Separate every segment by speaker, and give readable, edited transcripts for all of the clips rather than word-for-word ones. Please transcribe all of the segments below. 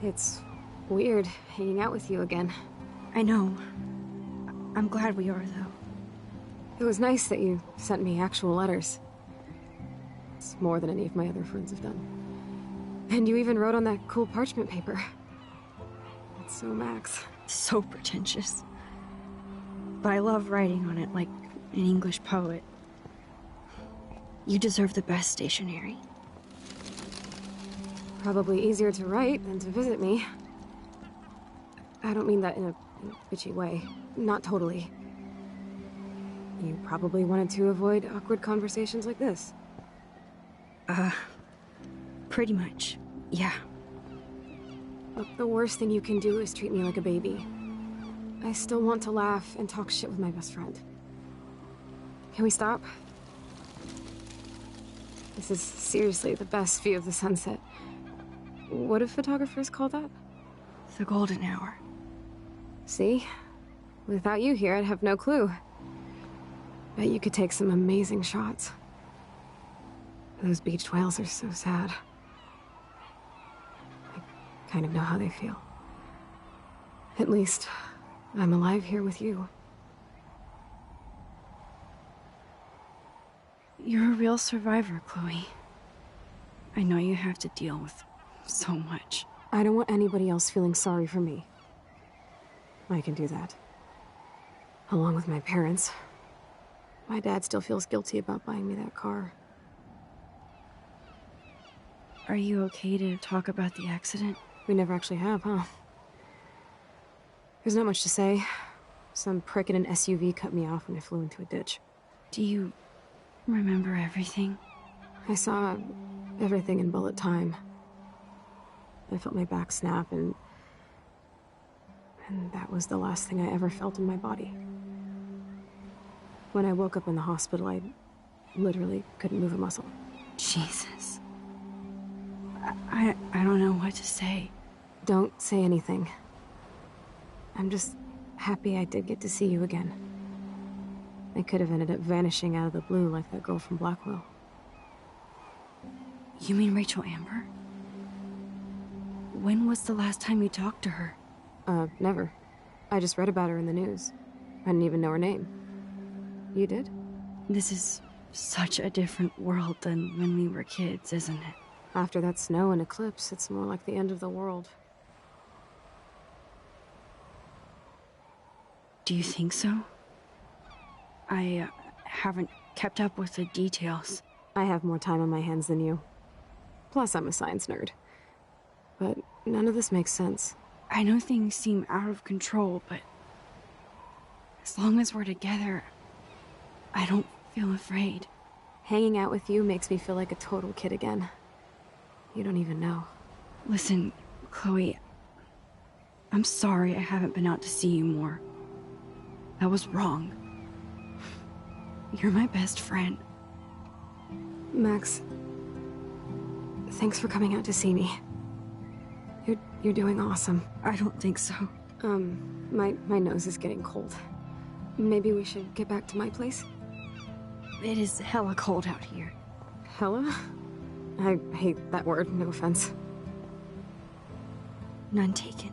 Speaker 1: It's weird hanging out with you again.
Speaker 2: I know. I'm glad we are, though.
Speaker 1: It was nice that you sent me actual letters. It's more than any of my other friends have done. And you even wrote on that cool parchment paper. That's so Max.
Speaker 2: So pretentious. But I love writing on it like an English poet. You deserve the best stationery.
Speaker 1: Probably easier to write than to visit me. I don't mean that in a bitchy way. Not totally. You probably wanted to avoid awkward conversations like this.
Speaker 2: Pretty much, yeah.
Speaker 1: Look, the worst thing you can do is treat me like a baby. I still want to laugh and talk shit with my best friend. Can we stop? This is seriously the best view of the sunset. What do photographers call that?
Speaker 2: The golden hour.
Speaker 1: See? Without you here, I'd have no clue. Bet you could take some amazing shots. Those beached whales are so sad. I kind of know how they feel. At least, I'm alive here with you.
Speaker 2: You're a real survivor, Chloe. I know you have to deal with so much.
Speaker 1: I don't want anybody else feeling sorry for me. I can do that. Along with my parents. My dad still feels guilty about buying me that car.
Speaker 2: Are you okay to talk about the accident?
Speaker 1: We never actually have, huh? There's not much to say. Some prick in an SUV cut me off when I flew into a ditch.
Speaker 2: Do you remember everything?
Speaker 1: I saw everything in bullet time. I felt my back snap, and that was the last thing I ever felt in my body. When I woke up in the hospital, I literally couldn't move a muscle.
Speaker 2: Jesus. I don't know what to say.
Speaker 1: Don't say anything. I'm just happy I did get to see you again. I could have ended up vanishing out of the blue like that girl from Blackwell.
Speaker 2: You mean Rachel Amber? When was the last time you talked to her?
Speaker 1: Never. I just read about her in the news. I didn't even know her name. You did?
Speaker 2: This is such a different world than when we were kids, isn't it?
Speaker 1: After that snow and eclipse, it's more like the end of the world.
Speaker 2: Do you think so? I haven't kept up with the details.
Speaker 1: I have more time on my hands than you. Plus, I'm a science nerd. But none of this makes sense.
Speaker 2: I know things seem out of control, but as long as we're together, I don't feel afraid.
Speaker 1: Hanging out with you makes me feel like a total kid again. You don't even know.
Speaker 2: Listen, Chloe, I'm sorry I haven't been out to see you more. That was wrong. You're my best friend.
Speaker 1: Max, thanks for coming out to see me. You're doing awesome.
Speaker 2: I don't think so.
Speaker 1: My nose is getting cold. Maybe we should get back to my place?
Speaker 2: It is hella cold out here.
Speaker 1: Hella? I hate that word, no offense.
Speaker 2: None taken.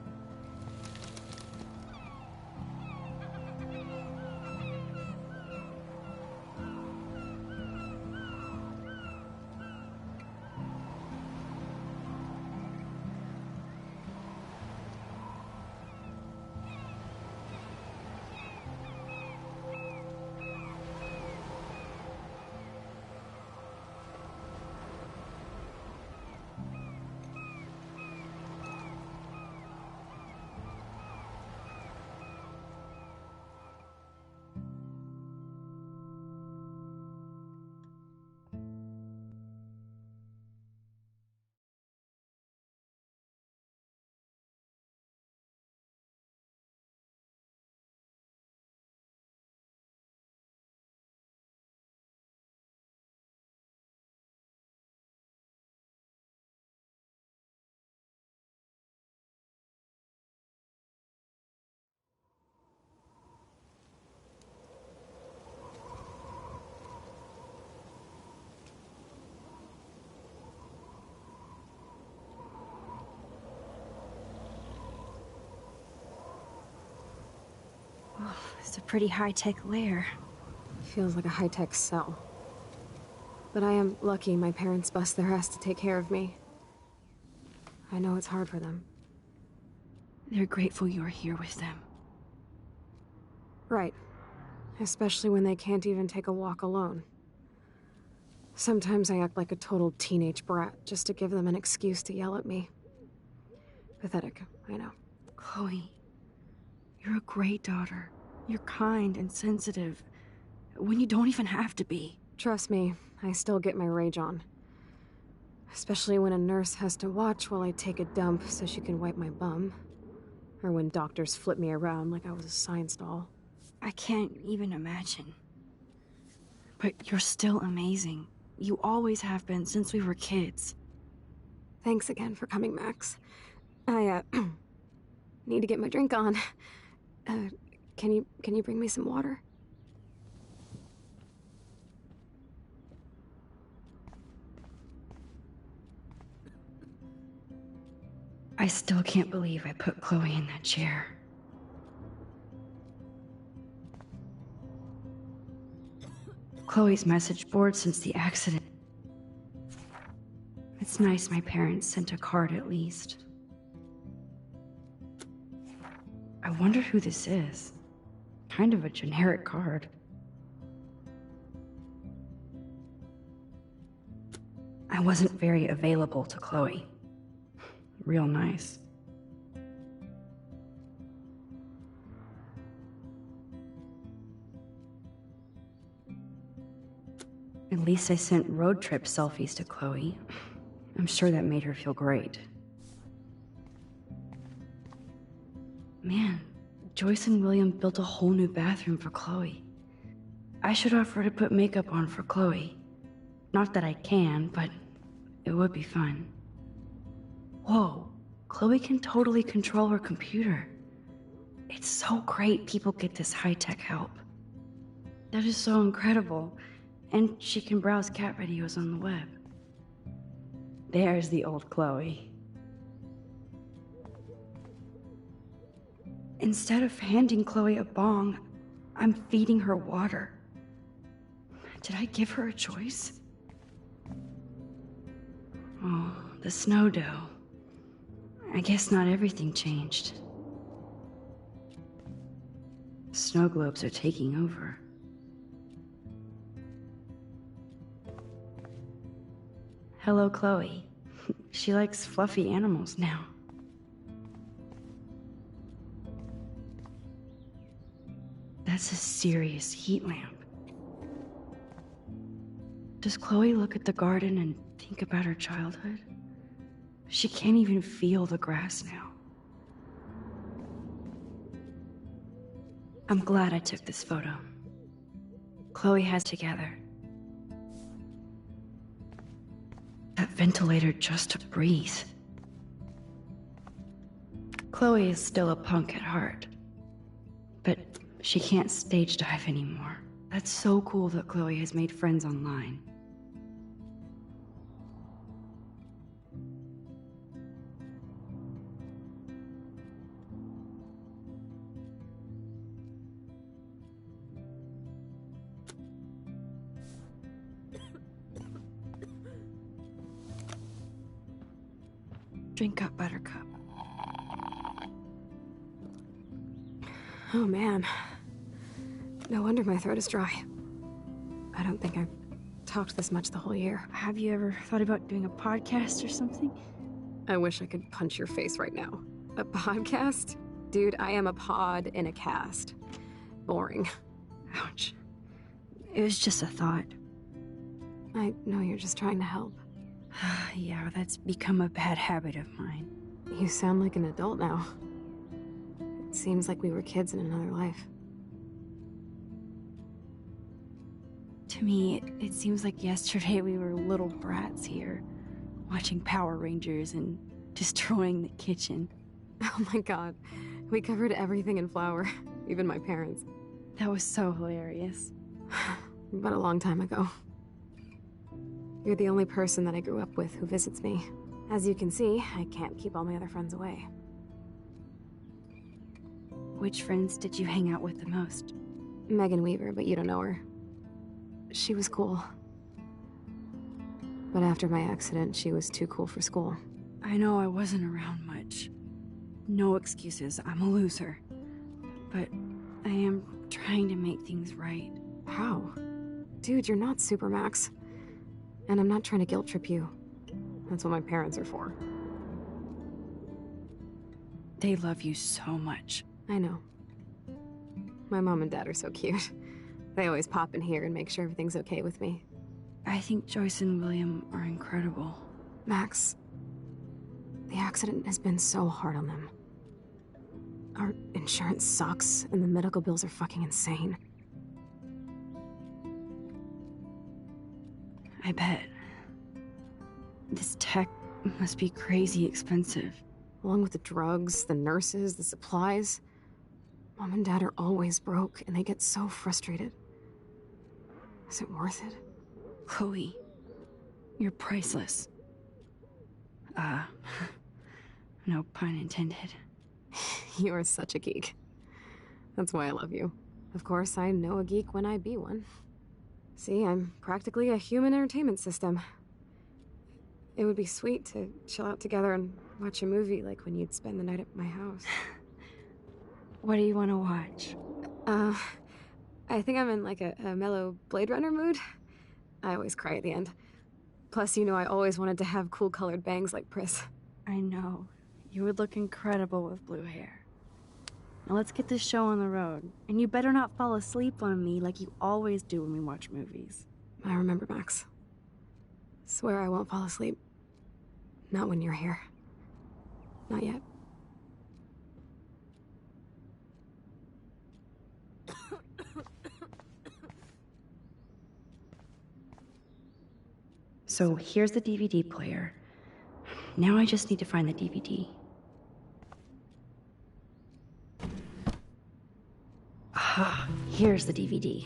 Speaker 2: a pretty high-tech lair.
Speaker 1: Feels like a high-tech cell. But I am lucky my parents bust their ass to take care of me. I know it's hard for them.
Speaker 2: They're grateful you're here with them.
Speaker 1: Right. Especially when they can't even take a walk alone. Sometimes I act like a total teenage brat just to give them an excuse to yell at me. Pathetic, I know.
Speaker 2: Chloe, you're a great daughter. You're kind and sensitive, when you don't even have to be.
Speaker 1: Trust me, I still get my rage on. Especially when a nurse has to watch while I take a dump so she can wipe my bum. Or when doctors flip me around like I was a science doll.
Speaker 2: I can't even imagine. But you're still amazing. You always have been since we were kids.
Speaker 1: Thanks again for coming, Max. I, need to get my drink on. Can you bring me some water?
Speaker 2: I still can't believe I put Chloe in that chair. Chloe's message board since the accident. It's nice my parents sent a card at least. I wonder who this is. Kind of a generic card. I wasn't very available to Chloe. Real nice. At least I sent road trip selfies to Chloe. I'm sure that made her feel great. Man, Joyce and William built a whole new bathroom for Chloe. I should offer to put makeup on for Chloe. Not that I can, but it would be fun. Whoa, Chloe can totally control her computer. It's so great people get this high-tech help. That is so incredible. And she can browse cat videos on the web. There's the old Chloe. Instead of handing Chloe a bong, I'm feeding her water. Did I give her a choice? Oh, the snow dough. I guess not everything changed. Snow globes are taking over. Hello, Chloe. She likes fluffy animals now. That's a serious heat lamp. Does Chloe look at the garden and think about her childhood? She can't even feel the grass now. I'm glad I took this photo. Chloe has together. That ventilator just to breathe. Chloe is still a punk at heart. But she can't stage dive anymore. That's so cool that Chloe has made friends online. Drink up, Buttercup.
Speaker 1: Oh man. No wonder my throat is dry. I don't think I've talked this much the whole year.
Speaker 2: Have you ever thought about doing a podcast or something?
Speaker 1: I wish I could punch your face right now. A podcast? Dude, I am a pod in a cast. Boring.
Speaker 2: Ouch. It was just a thought.
Speaker 1: I know you're just trying to help.
Speaker 2: Yeah, that's become a bad habit of mine.
Speaker 1: You sound like an adult now. It seems like we were kids in another life.
Speaker 2: To me, it seems like yesterday we were little brats here, watching Power Rangers and destroying the kitchen.
Speaker 1: Oh my god. We covered everything in flour. Even my parents.
Speaker 2: That was so hilarious.
Speaker 1: But a long time ago. You're the only person that I grew up with who visits me. As you can see, I can't keep all my other friends away.
Speaker 2: Which friends did you hang out with the most?
Speaker 1: Megan Weaver, but you don't know her. She was cool. But after my accident, she was too cool for school.
Speaker 2: I know I wasn't around much. No excuses, I'm a loser. But I am trying to make things right.
Speaker 1: How? Dude, you're not Supermax. And I'm not trying to guilt trip you. That's what my parents are for.
Speaker 2: They love you so much.
Speaker 1: I know. My mom and dad are so cute. They always pop in here and make sure everything's okay with me.
Speaker 2: I think Joyce and William are incredible.
Speaker 1: Max, the accident has been so hard on them. Our insurance sucks, and the medical bills are fucking insane.
Speaker 2: I bet. This tech must be crazy expensive.
Speaker 1: Along with the drugs, the nurses, the supplies. Mom and Dad are always broke, and they get so frustrated. Is it worth it?
Speaker 2: Chloe, you're priceless. No pun intended.
Speaker 1: You are such a geek. That's why I love you. Of course, I know a geek when I be one. See, I'm practically a human entertainment system. It would be sweet to chill out together and watch a movie like when you'd spend the night at my house.
Speaker 2: What do you want to watch?
Speaker 1: I think I'm in like a mellow Blade Runner mood. I always cry at the end. Plus, you know I always wanted to have cool colored bangs like Pris.
Speaker 2: I know. You would look incredible with blue hair. Now let's get this show on the road. And you better not fall asleep on me like you always do when we watch movies.
Speaker 1: I remember, Max. Swear I won't fall asleep. Not when you're here. Not yet.
Speaker 2: So here's the DVD player. Now I just need to find the DVD. Aha, here's the DVD.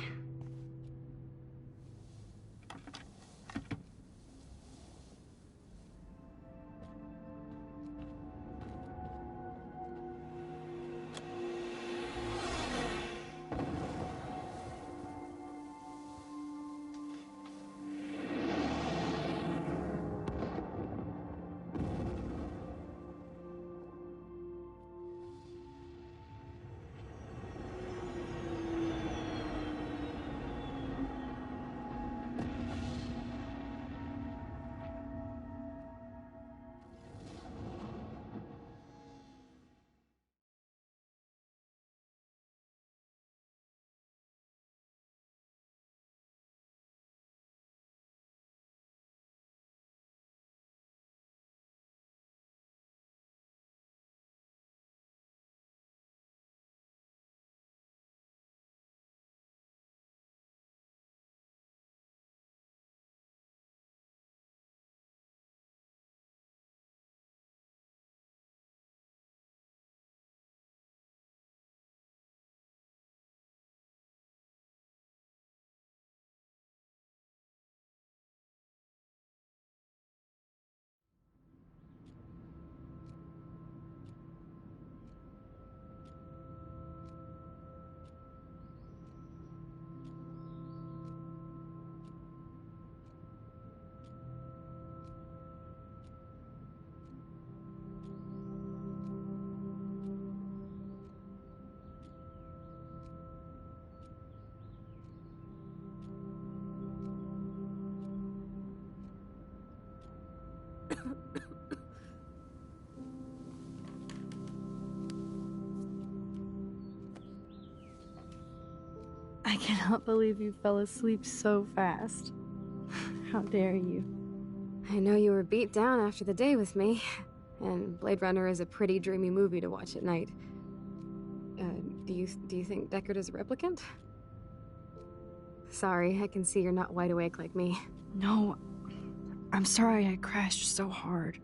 Speaker 2: I cannot believe you fell asleep so fast. How dare you?
Speaker 1: I know you were beat down after the day with me, and Blade Runner is a pretty dreamy movie to watch at night. Do you think Deckard is a replicant? Sorry, I can see you're not wide awake like me.
Speaker 2: No, I'm sorry I crashed so hard.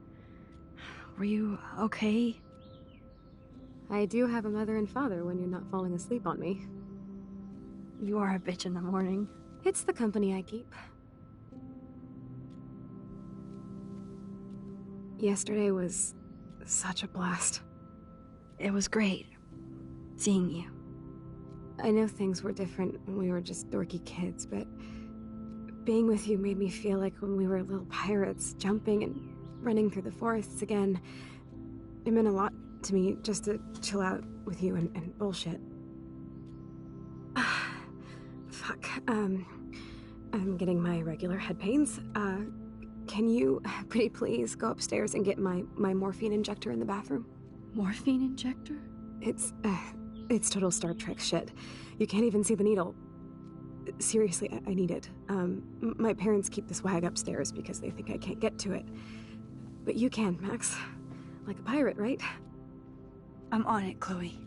Speaker 2: Were you okay?
Speaker 1: I do have a mother and father when you're not falling asleep on me.
Speaker 2: You are a bitch in the morning.
Speaker 1: It's the company I keep. Yesterday was such a blast.
Speaker 2: It was great seeing you.
Speaker 1: I know things were different when we were just dorky kids, but being with you made me feel like when we were little pirates, jumping and running through the forests again. It meant a lot to me just to chill out with you and bullshit. Fuck, I'm getting my regular head pains. Can you, pretty please, go upstairs and get my morphine injector in the bathroom?
Speaker 2: Morphine injector?
Speaker 1: It's total Star Trek shit. You can't even see the needle. Seriously, I need it. My parents keep the swag upstairs because they think I can't get to it. But you can, Max. Like a pirate, right?
Speaker 2: I'm on it, Chloe.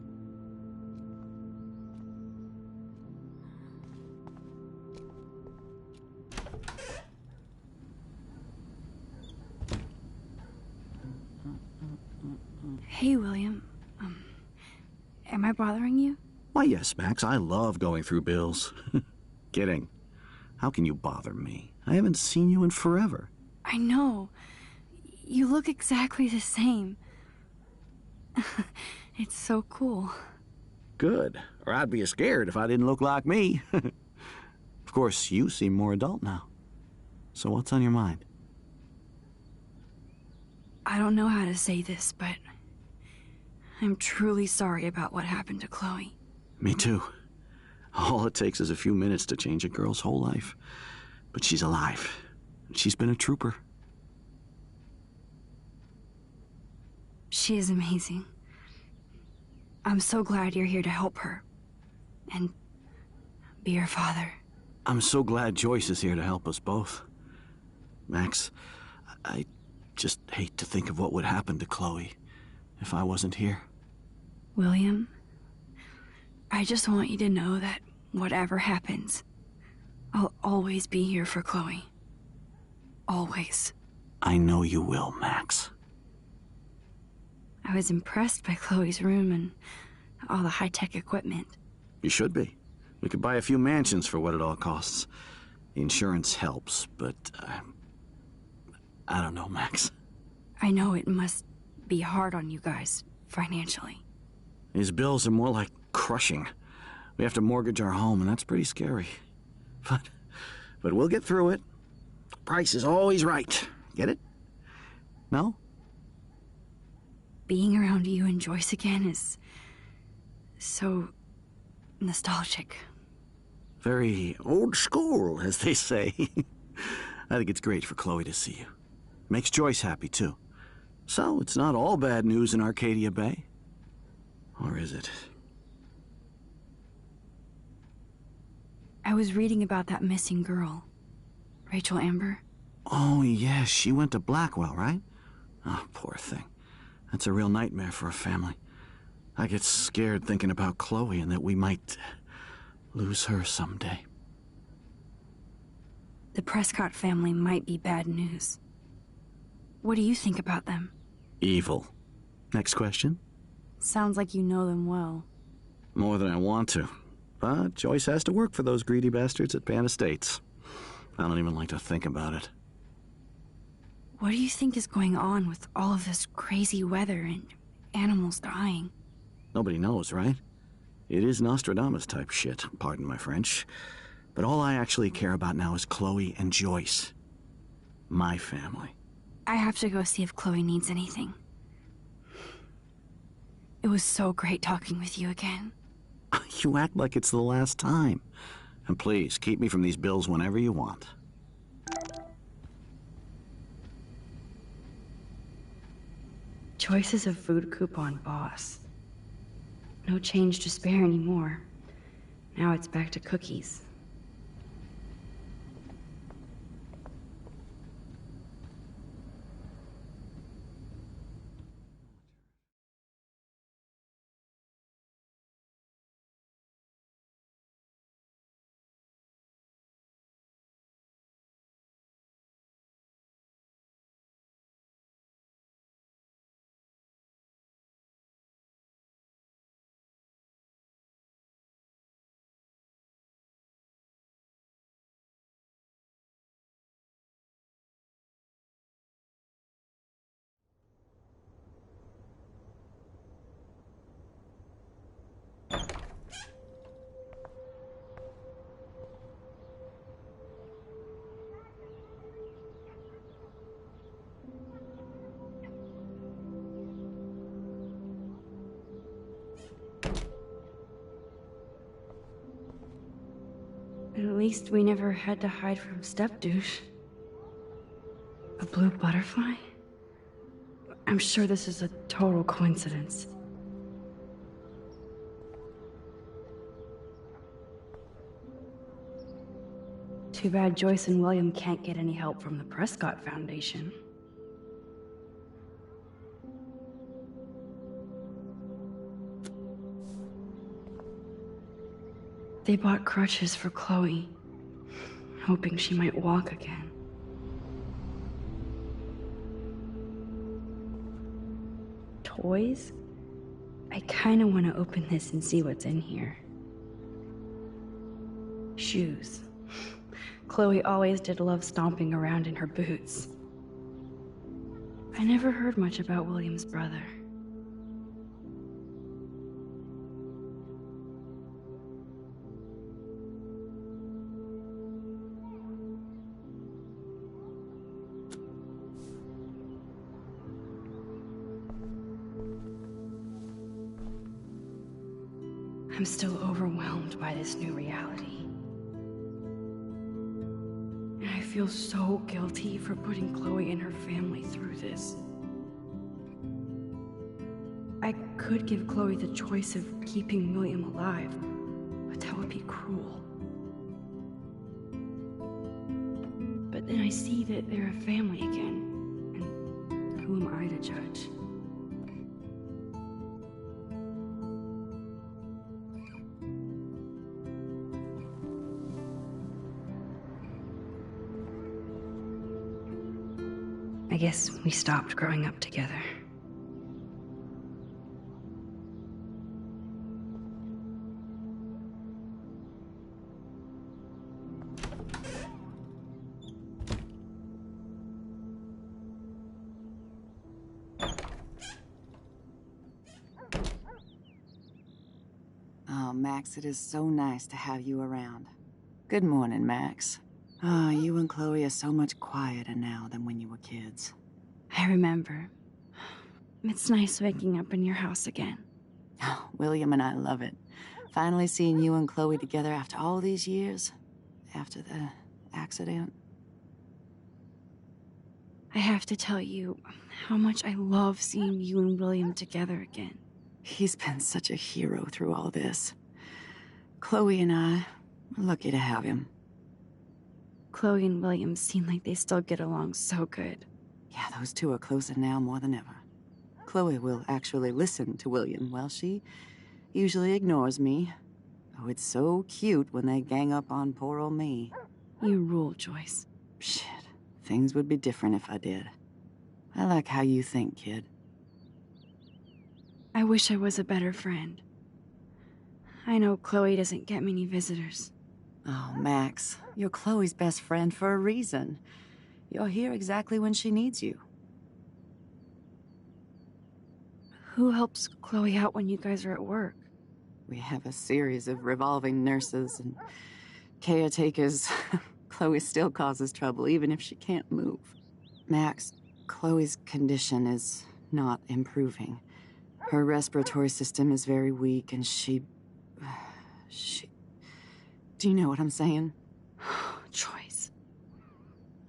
Speaker 2: Hey, William. Am I bothering you?
Speaker 3: Why, yes, Max. I love going through bills. Kidding. How can you bother me? I haven't seen you in forever.
Speaker 2: I know. You look exactly the same. It's so cool.
Speaker 3: Good. Or I'd be scared if I didn't look like me. Of course, you seem more adult now. So what's on your mind?
Speaker 2: I don't know how to say this, but I'm truly sorry about what happened to Chloe.
Speaker 3: Me too. All it takes is a few minutes to change a girl's whole life. But she's alive. And she's been a trooper.
Speaker 2: She is amazing. I'm so glad you're here to help her. And be her father.
Speaker 3: I'm so glad Joyce is here to help us both. Max, I just hate to think of what would happen to Chloe if I wasn't here.
Speaker 2: William, I just want you to know that whatever happens, I'll always be here for Chloe. Always.
Speaker 3: I know you will, Max.
Speaker 2: I was impressed by Chloe's room and all the high-tech equipment.
Speaker 3: You should be. We could buy a few mansions for what it all costs. The insurance helps, but I don't know, Max.
Speaker 2: I know it must be hard on you guys, financially.
Speaker 3: These bills are more like crushing. We have to mortgage our home, and that's pretty scary. But we'll get through it. Price is always right. Get it? No?
Speaker 2: Being around you and Joyce again is so nostalgic.
Speaker 3: Very old school, as they say. I think it's great for Chloe to see you. Makes Joyce happy, too. So, it's not all bad news in Arcadia Bay. Or is it?
Speaker 2: I was reading about that missing girl, Rachel Amber.
Speaker 3: Oh, yes, she went to Blackwell, right? Oh, poor thing. That's a real nightmare for a family. I get scared thinking about Chloe and that we might lose her someday.
Speaker 2: The Prescott family might be bad news. What do you think about them?
Speaker 3: Evil. Next question?
Speaker 2: Sounds like you know them well.
Speaker 3: More than I want to. But Joyce has to work for those greedy bastards at Pan Estates. I don't even like to think about it.
Speaker 2: What do you think is going on with all of this crazy weather and animals dying?
Speaker 3: Nobody knows, right? It is Nostradamus-type shit, pardon my French. But all I actually care about now is Chloe and Joyce. My family.
Speaker 2: I have to go see if Chloe needs anything. It was so great talking with you again.
Speaker 3: You act like it's the last time. And please, keep me from these bills whenever you want.
Speaker 2: Joyce is a food coupon boss. No change to spare anymore. Now it's back to cookies. least we never had to hide from step-douche. A blue butterfly? I'm sure this is a total coincidence. Too bad Joyce and William can't get any help from the Prescott Foundation. They bought crutches for Chloe, hoping she might walk again. Toys? I kinda want to open this and see what's in here. Shoes. Chloe always did love stomping around in her boots. I never heard much about William's brother. I'm still overwhelmed by this new reality. And I feel so guilty for putting Chloe and her family through this. I could give Chloe the choice of keeping William alive, but that would be cruel. But then I see that they're a family again, and who am I to judge? I guess we stopped growing up together.
Speaker 4: Oh, Max, it is so nice to have you around. Good morning, Max. Ah, you and Chloe are so much quieter now than when you were kids.
Speaker 2: I remember. It's nice waking up in your house again.
Speaker 4: Oh, William and I love it. Finally seeing you and Chloe together after all these years. After the accident.
Speaker 2: I have to tell you how much I love seeing you and William together again.
Speaker 4: He's been such a hero through all this. Chloe and I are lucky to have him.
Speaker 2: Chloe and William seem like they still get along so good.
Speaker 4: Yeah, those two are closer now more than ever. Chloe will actually listen to William, while she usually ignores me. Oh, it's so cute when they gang up on poor old me.
Speaker 2: You rule, Joyce.
Speaker 4: Shit, things would be different if I did. I like how you think, kid.
Speaker 2: I wish I was a better friend. I know Chloe doesn't get many visitors.
Speaker 4: Oh, Max, you're Chloe's best friend for a reason. You're here exactly when she needs you.
Speaker 2: Who helps Chloe out when you guys are at work?
Speaker 4: We have a series of revolving nurses and caretakers. Chloe still causes trouble, even if she can't move. Max, Chloe's condition is not improving. Her respiratory system is very weak, and she... Do you know what I'm saying?
Speaker 2: Joyce.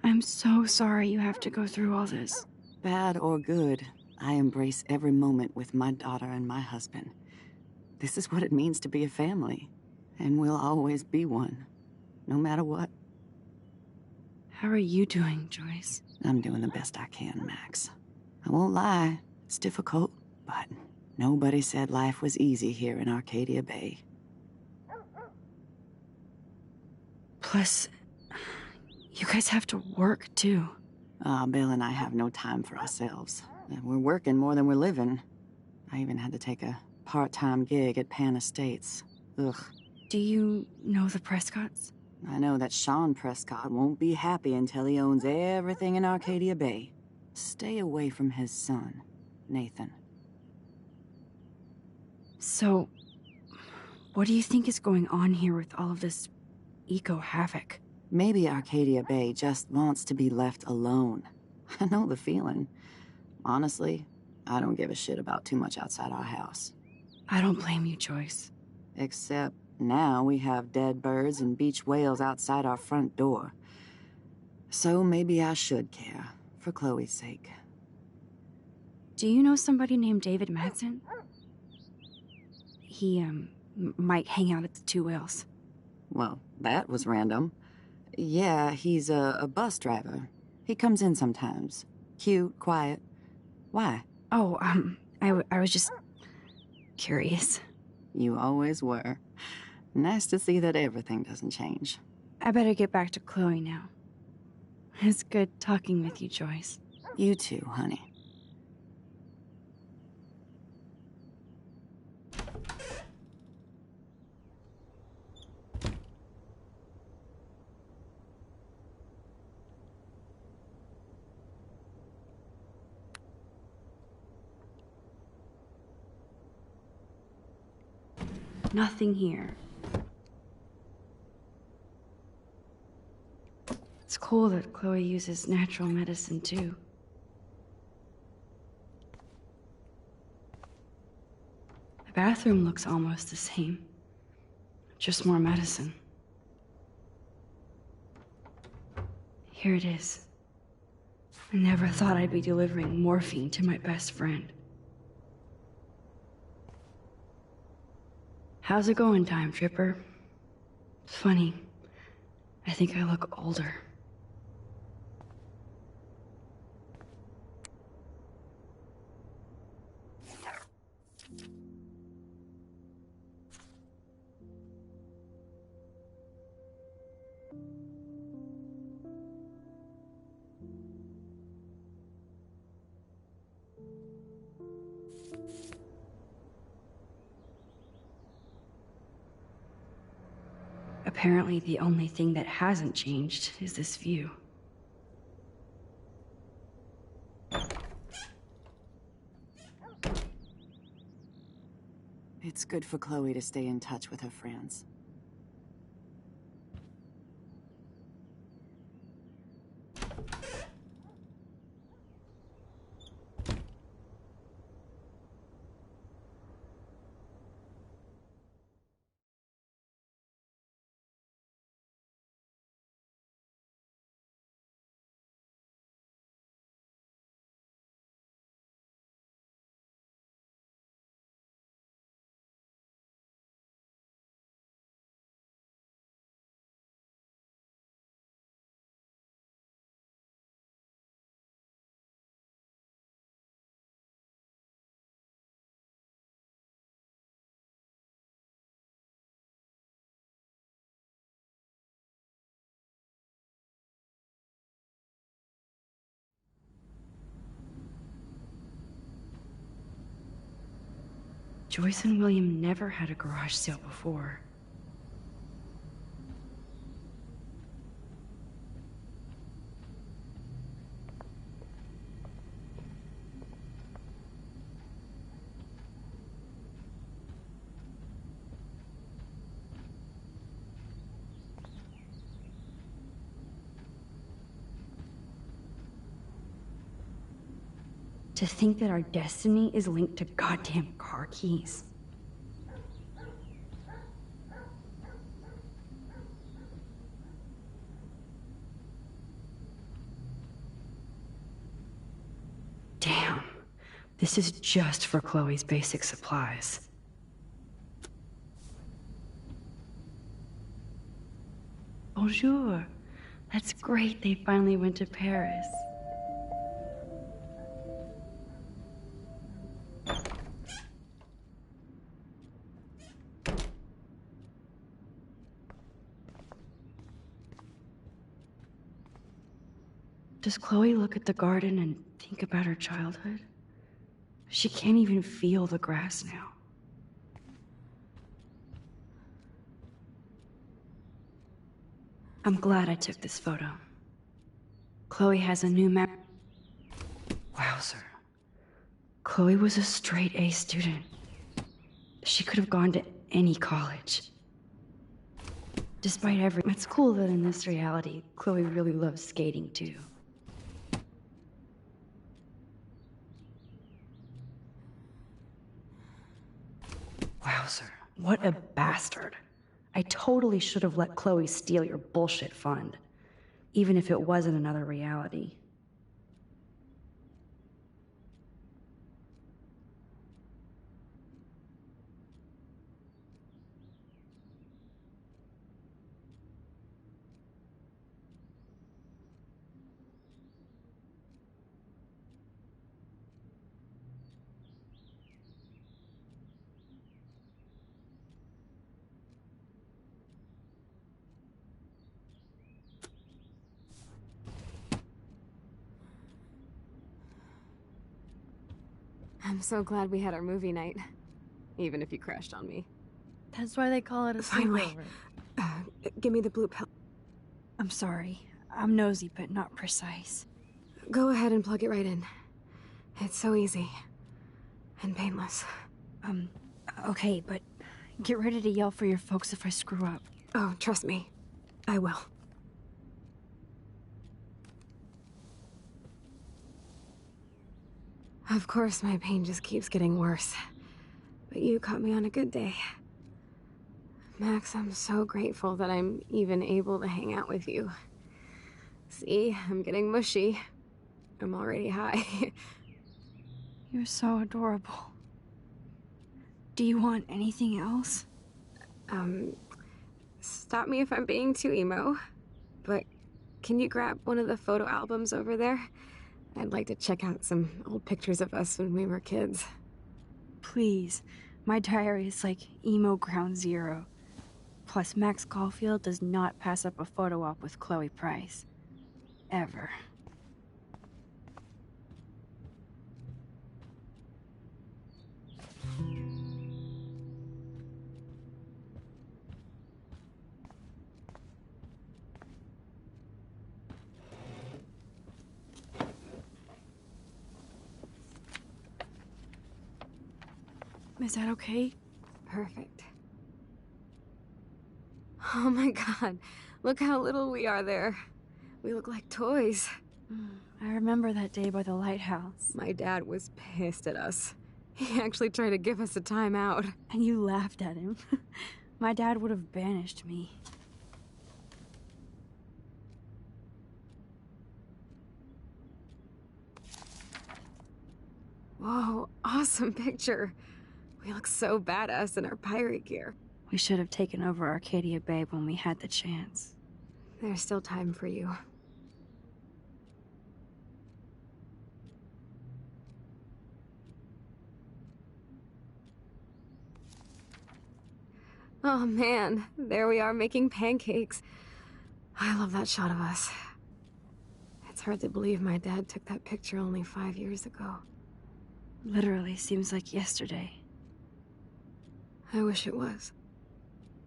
Speaker 2: I'm so sorry you have to go through all this.
Speaker 4: Bad or good, I embrace every moment with my daughter and my husband. This is what it means to be a family, and we'll always be one, no matter what.
Speaker 2: How are you doing, Joyce?
Speaker 4: I'm doing the best I can, Max. I won't lie, it's difficult, but nobody said life was easy here in Arcadia Bay.
Speaker 2: Plus, you guys have to work, too.
Speaker 4: Bill and I have no time for ourselves. We're working more than we're living. I even had to take a part-time gig at Pan Estates. Ugh.
Speaker 2: Do you know the Prescotts?
Speaker 4: I know that Sean Prescott won't be happy until he owns everything in Arcadia Bay. Stay away from his son, Nathan.
Speaker 2: So, what do you think is going on here with all of this eco-havoc?
Speaker 4: Maybe Arcadia Bay just wants to be left alone. I know the feeling. Honestly, I don't give a shit about too much outside our house.
Speaker 2: I don't blame you, Joyce.
Speaker 4: Except Now we have dead birds and beach whales outside our front door. So maybe I should care, for Chloe's sake.
Speaker 2: Do you know somebody named David Madsen? He, might hang out at the Two Whales.
Speaker 4: Well, that was random. Yeah, he's a bus driver. He comes in sometimes. Cute, quiet. Why?
Speaker 2: Oh, I was just curious.
Speaker 4: You always were. Nice to see that everything doesn't change.
Speaker 2: I better get back to Chloe now. It's good talking with you, Joyce.
Speaker 4: You too, honey.
Speaker 2: Nothing here. It's cool that Chloe uses natural medicine, too. The bathroom looks almost the same. Just more medicine. Here it is. I never thought I'd be delivering morphine to my best friend. How's it going, Time Tripper? It's funny. I think I look older. Apparently, the only thing that hasn't changed is this view.
Speaker 4: It's good for Chloe to stay in touch with her friends.
Speaker 2: Joyce and William never had a garage sale before. To think that our destiny is linked to goddamn car keys. Damn. This is just for Chloe's basic supplies. Bonjour. That's great they finally went to Paris. Does Chloe look at the garden and think about her childhood? She can't even feel the grass now. I'm glad I took this photo. Chloe has a new map. Wowzer. Chloe was a straight A student. She could have gone to any college. Despite everything, it's cool that in this reality, Chloe really loves skating too. Wowzer, what a bastard. I totally should have let Chloe steal your bullshit fund, even if it wasn't another reality.
Speaker 1: I'm so glad we had our movie night, even if you crashed on me.
Speaker 5: That's why they call it a
Speaker 1: Finally.
Speaker 5: sleepover.
Speaker 1: Give me the blue pill.
Speaker 5: I'm sorry. I'm nosy, but not precise.
Speaker 1: Go ahead and plug it right in. It's so easy. And painless.
Speaker 5: Okay, but get ready to yell for your folks if I screw up.
Speaker 1: Oh, trust me. I will. Of course, my pain just keeps getting worse. But you caught me on a good day. Max, I'm so grateful that I'm even able to hang out with you. See, I'm getting mushy. I'm already high.
Speaker 5: You're so adorable. Do you want anything else?
Speaker 1: Stop me if I'm being too emo, but can you grab one of the photo albums over there? I'd like to check out some old pictures of us when we were kids.
Speaker 5: Please. My diary is like emo ground zero. Plus, Max Caulfield does not pass up a photo op with Chloe Price. Ever. Is that okay?
Speaker 1: Perfect. Oh my god, look how little we are there. We look like toys.
Speaker 5: I remember that day by the lighthouse.
Speaker 1: My dad was pissed at us. He actually tried to give us a timeout.
Speaker 5: And you laughed at him. My dad would have banished me.
Speaker 1: Whoa, awesome picture. We look so badass in our pirate gear.
Speaker 5: We should have taken over Arcadia Bay when we had the chance.
Speaker 1: There's still time for you. Oh man, there we are making pancakes. I love that shot of us. It's hard to believe my dad took that picture only 5 years ago.
Speaker 5: Literally seems like yesterday.
Speaker 1: I wish it was.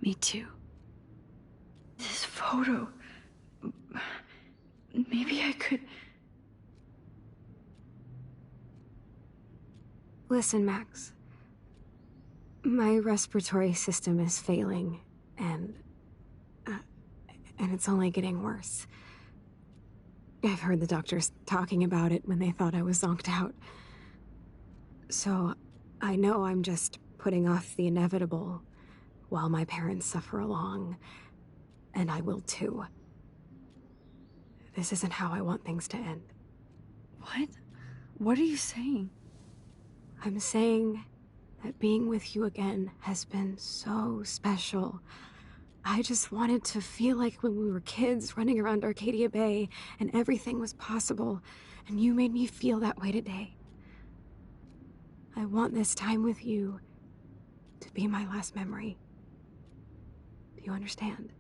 Speaker 5: Me too. This photo... Maybe I could...
Speaker 1: Listen, Max. My respiratory system is failing, and it's only getting worse. I've heard the doctors talking about it when they thought I was zonked out. So, I know I'm just putting off the inevitable while my parents suffer along, and I will too. This isn't how I want things to end.
Speaker 5: What? What are you saying?
Speaker 1: I'm saying that being with you again has been so special. I just wanted to feel like when we were kids running around Arcadia Bay and everything was possible, and you made me feel that way today. I want this time with you to be my last memory. Do you understand?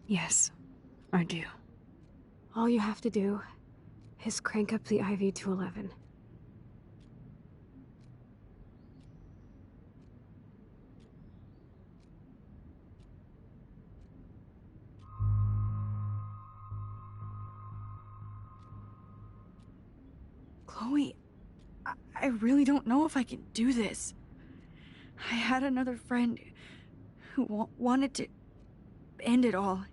Speaker 5: Yes, I do.
Speaker 1: All you have to do is crank up the IV to 11.
Speaker 5: Chloe, I really don't know if I can do this. I had another friend who wanted to end it all,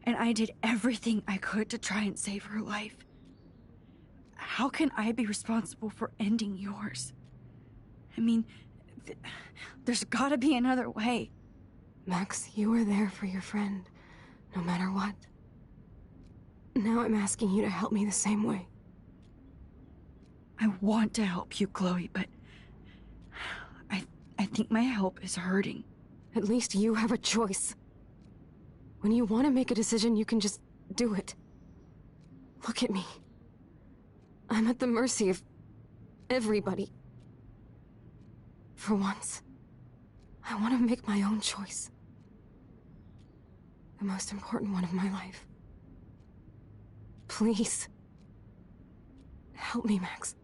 Speaker 5: and I did everything I could to try and save her life. How can I be responsible for ending yours? I mean, there's gotta be another way.
Speaker 1: Max, you were there for your friend, no matter what. Now I'm asking you to help me the same way.
Speaker 5: I want to help you, Chloe, but I think my help is hurting.
Speaker 1: At least you have a choice. When you want to make a decision, you can just do it. Look at me. I'm at the mercy of everybody. For once, I want to make my own choice. The most important one of my life. Please. Help me, Max.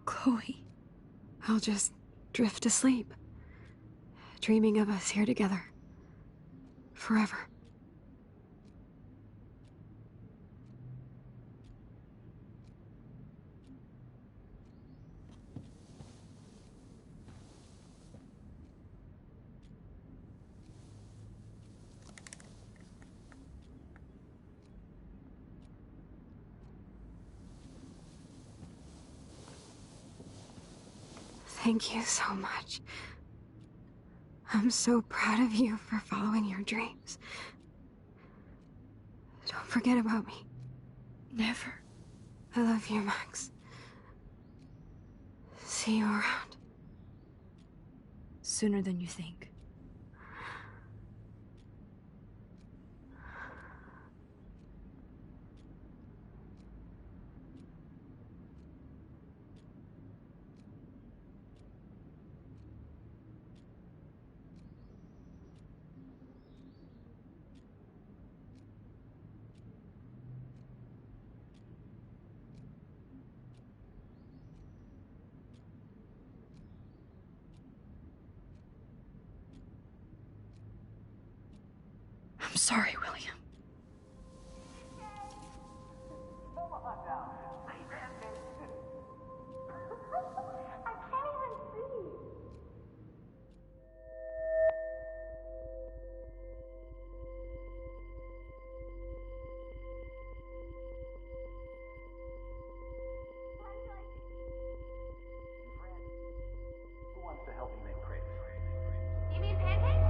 Speaker 5: Chloe.
Speaker 1: I'll just drift to sleep, dreaming of us here together. Forever. Thank you so much. I'm so proud of you for following your dreams. Don't forget about me.
Speaker 5: Never.
Speaker 1: I love you, Max. See you around.
Speaker 5: Sooner than you think. I'm sorry, William.
Speaker 3: Who wants to help me make crepes?
Speaker 6: You mean pancakes?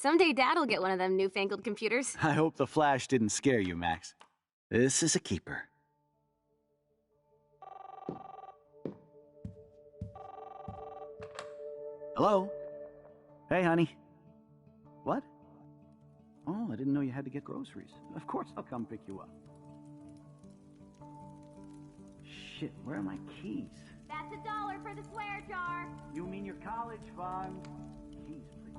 Speaker 6: Someday Dad'll get one of them newfangled computers.
Speaker 3: I hope the flash didn't scare you, Max. This is a keeper. Hello? Hey, honey. What? Oh, I didn't know you had to get groceries. Of course I'll come pick you up. Shit, where are my keys?
Speaker 6: That's $1 for the swear jar.
Speaker 3: You mean your college fund? Keys, please.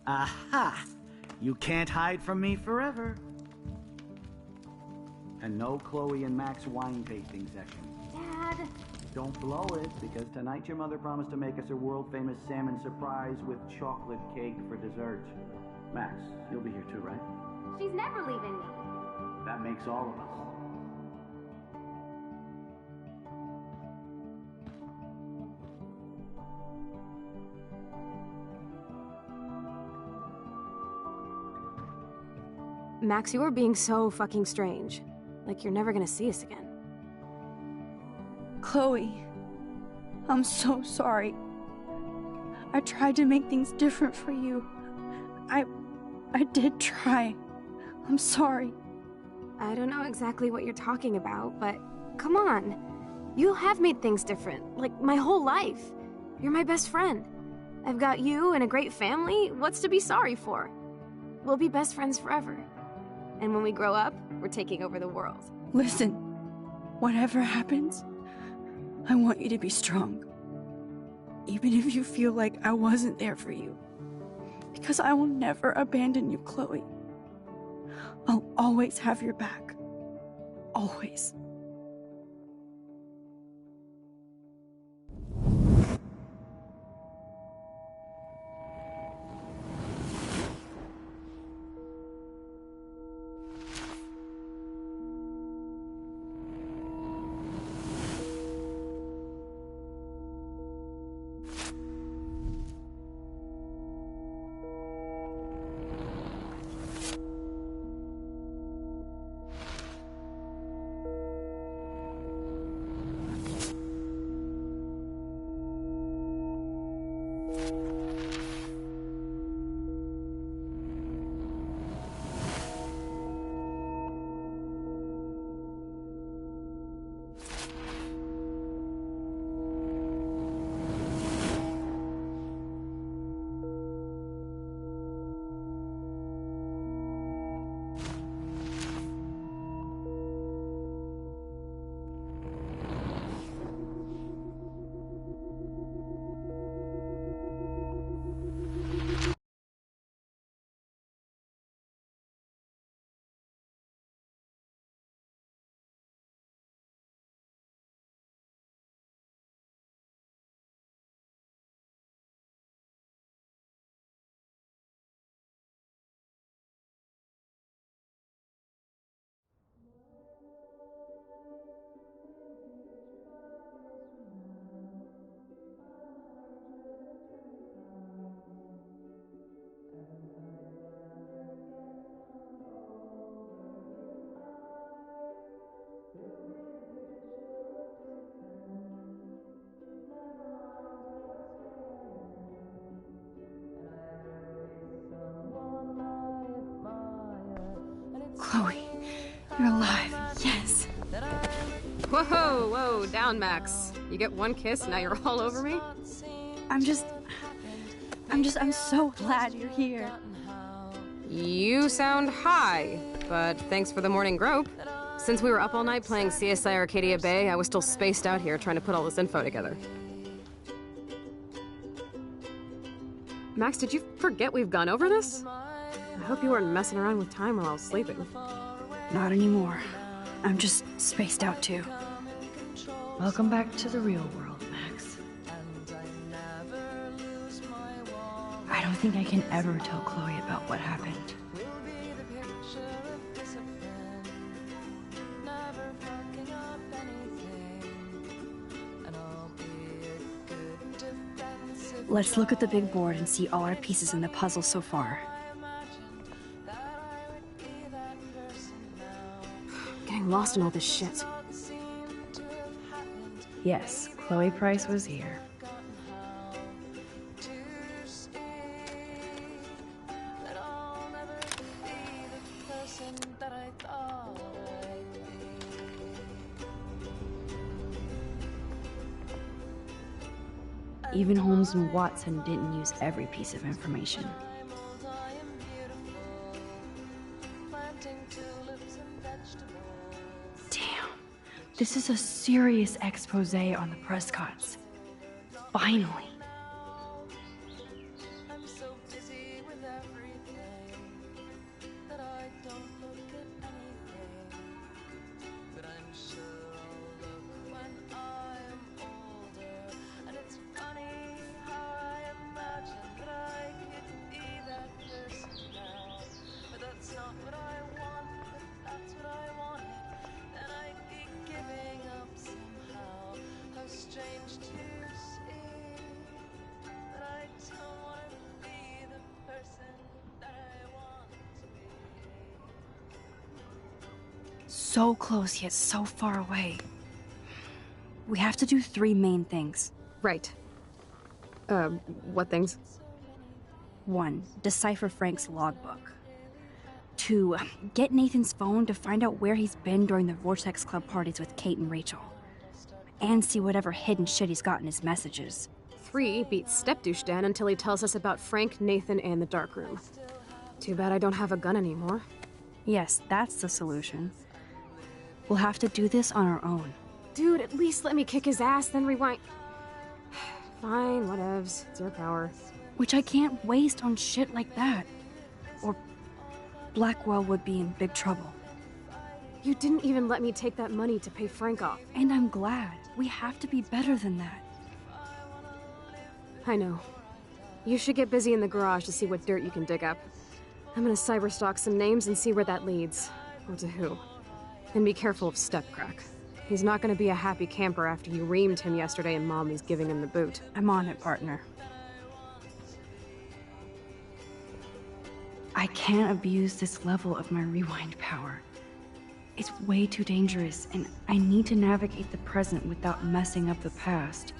Speaker 3: Aha! You can't hide from me forever. And no Chloe and Max wine tasting session.
Speaker 6: Dad.
Speaker 3: Don't blow it, because tonight your mother promised to make us a world-famous salmon surprise with chocolate cake for dessert. Max, you'll be here too, right?
Speaker 6: She's never leaving me.
Speaker 3: That makes all of us.
Speaker 1: Max, you are being so fucking strange. Like you're never gonna see us again.
Speaker 5: Chloe, I'm so sorry. I tried to make things different for you. I did try. I'm sorry.
Speaker 1: I don't know exactly what you're talking about, but come on. You have made things different, like my whole life. You're my best friend. I've got you and a great family. What's to be sorry for? We'll be best friends forever. And when we grow up, we're taking over the world.
Speaker 5: Listen, whatever happens, I want you to be strong. Even if you feel like I wasn't there for you. Because I will never abandon you, Chloe. I'll always have your back. Always. Chloe, you're alive. Yes.
Speaker 1: Whoa, whoa, down, Max. You get one kiss, now you're all over me?
Speaker 5: I'm so glad you're here.
Speaker 1: You sound high, but thanks for the morning grope. Since we were up all night playing CSI Arcadia Bay, I was still spaced out here trying to put all this info together. Max, did you forget we've gone over this? I hope you weren't messing around with time while I was sleeping.
Speaker 5: Not anymore. I'm just spaced out too.
Speaker 2: Welcome back to the real world, Max. I don't think I can ever tell Chloe about what happened.
Speaker 5: Let's look at the big board and see all our pieces in the puzzle so far.
Speaker 1: Getting lost in all this shit.
Speaker 2: Yes, Chloe Price was here. Even Holmes and Watson didn't use every piece of information. Damn, this is a serious expose on the Prescotts. Finally. So close yet so far away. We have to do 3 main things.
Speaker 1: Right. What things?
Speaker 5: 1, decipher Frank's logbook. 2, get Nathan's phone to find out where he's been during the Vortex Club parties with Kate and Rachel. And see whatever hidden shit he's got in his messages.
Speaker 1: 3, beat Step-Douche Dan until he tells us about Frank, Nathan, and the darkroom. Too bad I don't have a gun anymore.
Speaker 5: Yes, that's the solution. We'll have to do this on our own.
Speaker 1: Dude, at least let me kick his ass, then rewind. Fine, whatevs. It's your power.
Speaker 5: Which I can't waste on shit like that. Or Blackwell would be in big trouble.
Speaker 1: You didn't even let me take that money to pay Frank off.
Speaker 5: And I'm glad. We have to be better than that.
Speaker 1: I know. You should get busy in the garage to see what dirt you can dig up. I'm gonna cyberstalk some names and see where that leads. Or to who. And be careful of Stepcrack. He's not gonna be a happy camper after you reamed him yesterday and Mommy's giving him the boot.
Speaker 5: I'm on it, partner.
Speaker 2: I can't abuse this level of my rewind power. It's way too dangerous, and I need to navigate the present without messing up the past.